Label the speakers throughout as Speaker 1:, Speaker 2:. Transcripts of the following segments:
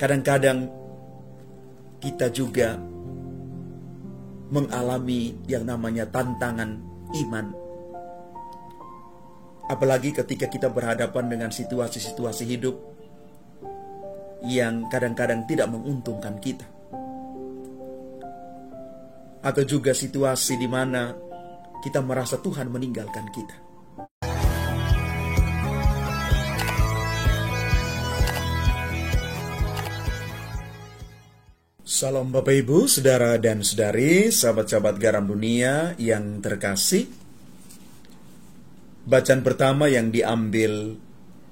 Speaker 1: kadang-kadang kita juga mengalami yang namanya tantangan iman. Apalagi ketika kita berhadapan dengan situasi-situasi hidup yang kadang-kadang tidak menguntungkan kita. Atau juga situasi di mana kita merasa Tuhan meninggalkan kita. Salam Bapak Ibu, Saudara dan Saudari, sahabat-sahabat Garam Dunia yang terkasih. Bacaan pertama yang diambil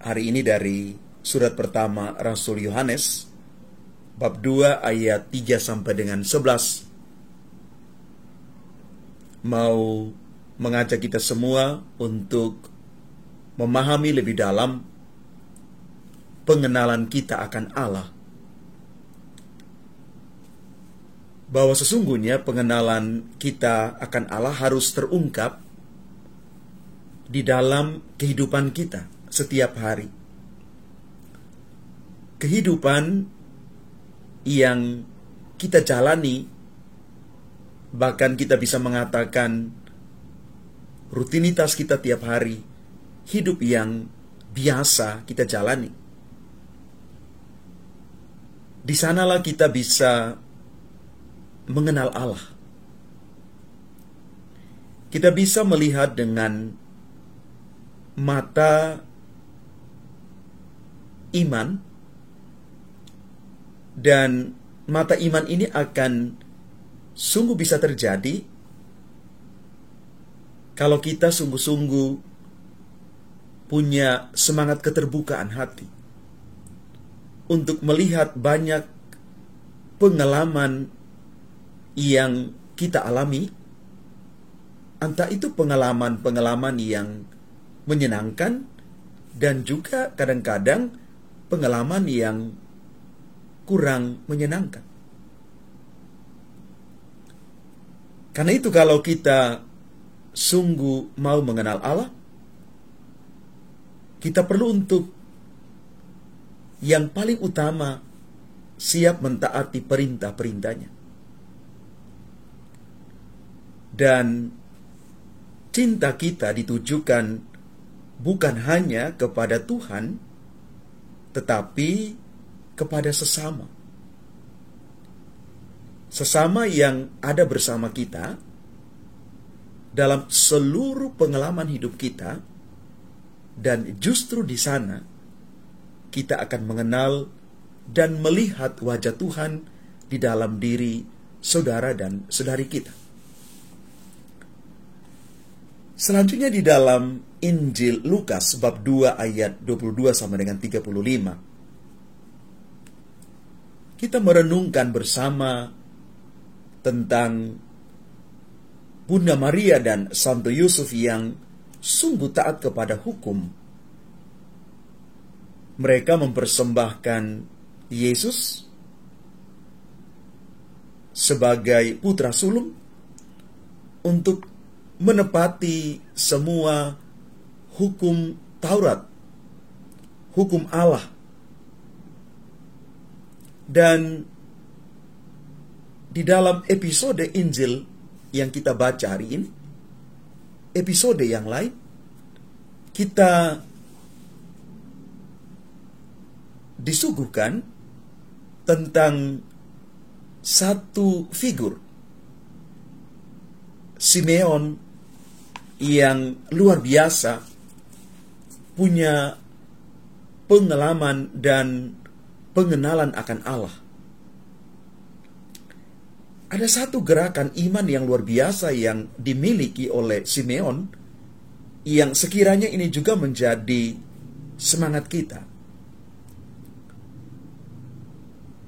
Speaker 1: hari ini dari surat pertama Rasul Yohanes, bab 2 ayat 3 sampai dengan 11. Mau mengajak kita semua untuk memahami lebih dalam pengenalan kita akan Allah. Bahwa sesungguhnya pengenalan kita akan Allah harus terungkap di dalam kehidupan kita setiap hari. Kehidupan yang kita jalani, bahkan kita bisa mengatakan rutinitas kita tiap hari, hidup yang biasa kita jalani. Di sanalah kita bisa mengenal Allah. Kita bisa melihat dengan mata iman, dan mata iman ini akan sungguh bisa terjadi kalau kita sungguh-sungguh punya semangat keterbukaan hati untuk melihat banyak pengalaman yang kita alami, entah itu pengalaman-pengalaman yang menyenangkan dan juga kadang-kadang pengalaman yang kurang menyenangkan. Karena itu kalau kita sungguh mau mengenal Allah, kita perlu untuk yang paling utama siap mentaati perintah-perintahnya. Dan cinta kita ditujukan bukan hanya kepada Tuhan, tetapi kepada sesama. Sesama yang ada bersama kita dalam seluruh pengalaman hidup kita, dan justru di sana kita akan mengenal dan melihat wajah Tuhan di dalam diri saudara dan saudari kita. Selanjutnya di dalam Injil Lukas bab 2 ayat 22 sampai dengan 35. Kita merenungkan bersama tentang Bunda Maria dan Santo Yusuf yang sungguh taat kepada hukum. Mereka mempersembahkan Yesus sebagai putra sulung untuk menepati semua hukum Taurat, hukum Allah. Dan di dalam episode Injil yang kita baca hari ini, episode yang lain, kita disuguhkan tentang satu figur, Simeon, yang luar biasa punya pengalaman dan pengenalan akan Allah. Ada satu gerakan iman yang luar biasa yang dimiliki oleh Simeon, yang sekiranya ini juga menjadi semangat kita.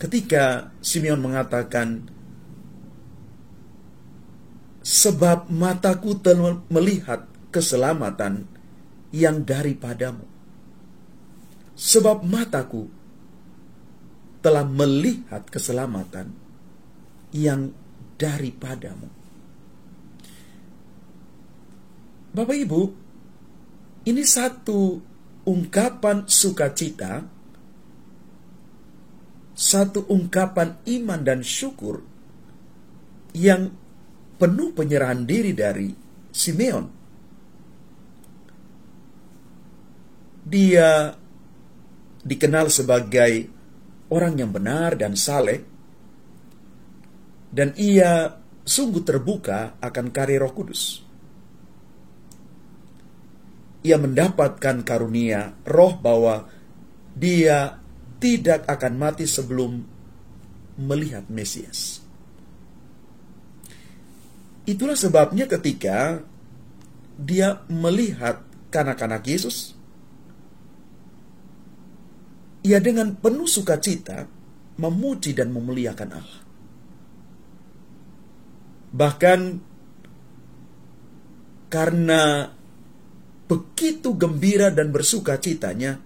Speaker 1: Ketika Simeon mengatakan, sebab mataku telah melihat keselamatan yang daripadamu. Sebab mataku telah melihat keselamatan yang daripadamu. Bapak Ibu, ini satu ungkapan sukacita satu ungkapan iman dan syukur yang penuh penyerahan diri dari Simeon. Dia dikenal sebagai orang yang benar dan saleh, dan ia sungguh terbuka akan karya Roh Kudus. Ia mendapatkan karunia roh bahwa dia tidak akan mati sebelum melihat Mesias. Itulah sebabnya ketika dia melihat kanak-kanak Yesus, ia dengan penuh sukacita memuji dan memuliakan Allah. Bahkan karena begitu gembira dan bersukacitanya,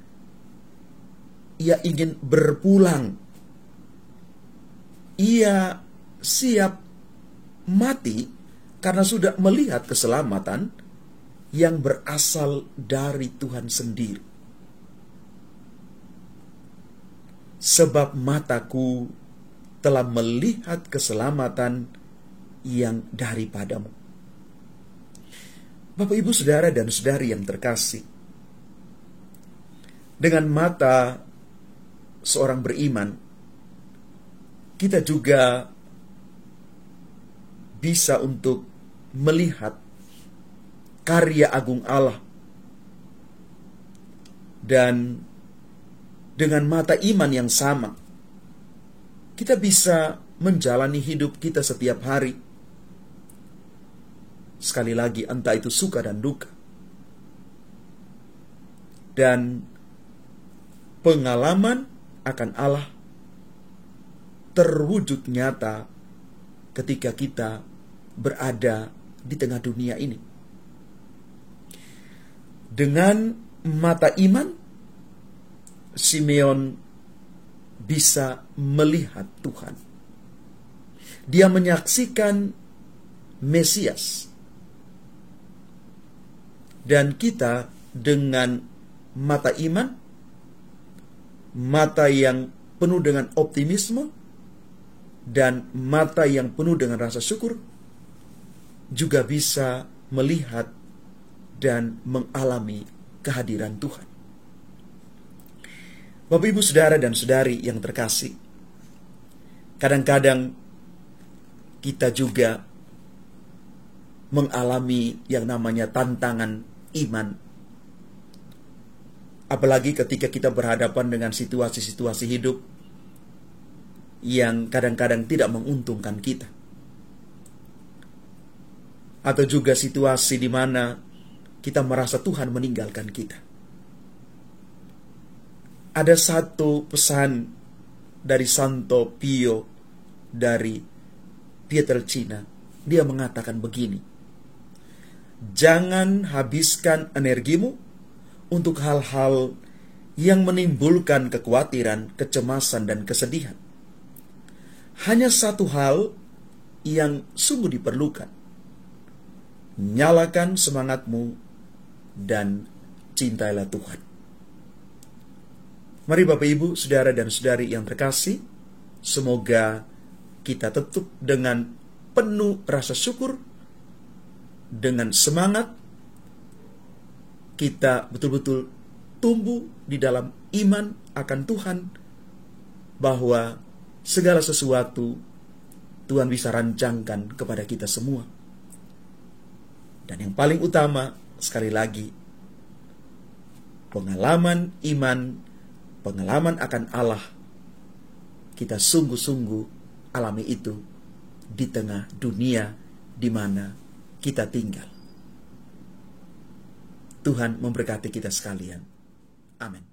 Speaker 1: ia ingin berpulang. Ia siap mati karena sudah melihat keselamatan yang berasal dari Tuhan sendiri. Sebab mataku telah melihat keselamatan yang daripadamu. Bapak, Ibu, Saudara, dan Saudari yang terkasih, dengan mata seorang beriman, kita juga bisa untuk melihat karya agung Allah. Dan dengan mata iman yang sama, kita bisa menjalani hidup kita setiap hari. Sekali lagi, entah itu suka dan duka. Dan pengalaman akan Allah terwujud nyata ketika kita berada di tengah dunia ini. Dengan mata iman, Simeon bisa melihat Tuhan. Dia menyaksikan Mesias. Dan kita dengan mata iman, mata yang penuh dengan optimisme, dan mata yang penuh dengan rasa syukur, juga bisa melihat dan mengalami kehadiran Tuhan. Bapak, Ibu, Saudara, dan Saudari yang terkasih, kadang-kadang kita juga mengalami yang namanya tantangan iman. Apalagi ketika kita berhadapan dengan situasi-situasi hidup yang kadang-kadang tidak menguntungkan kita. Atau juga situasi di mana kita merasa Tuhan meninggalkan kita. Ada satu pesan dari Santo Pio dari Pietrelcina. Dia mengatakan begini: jangan habiskan energimu untuk hal-hal yang menimbulkan kekhawatiran, kecemasan, dan kesedihan. Hanya satu hal yang sungguh diperlukan. Nyalakan semangatmu dan cintailah Tuhan. Mari Bapak, Ibu, Saudara, dan Saudari yang terkasih, semoga kita tetap dengan penuh rasa syukur, dengan semangat, kita betul-betul tumbuh di dalam iman akan Tuhan, bahwa segala sesuatu Tuhan bisa rancangkan kepada kita semua. Dan yang paling utama, sekali lagi, pengalaman iman, pengalaman akan Allah, kita sungguh-sungguh alami itu di tengah dunia di mana kita tinggal. Tuhan memberkati kita sekalian. Amin.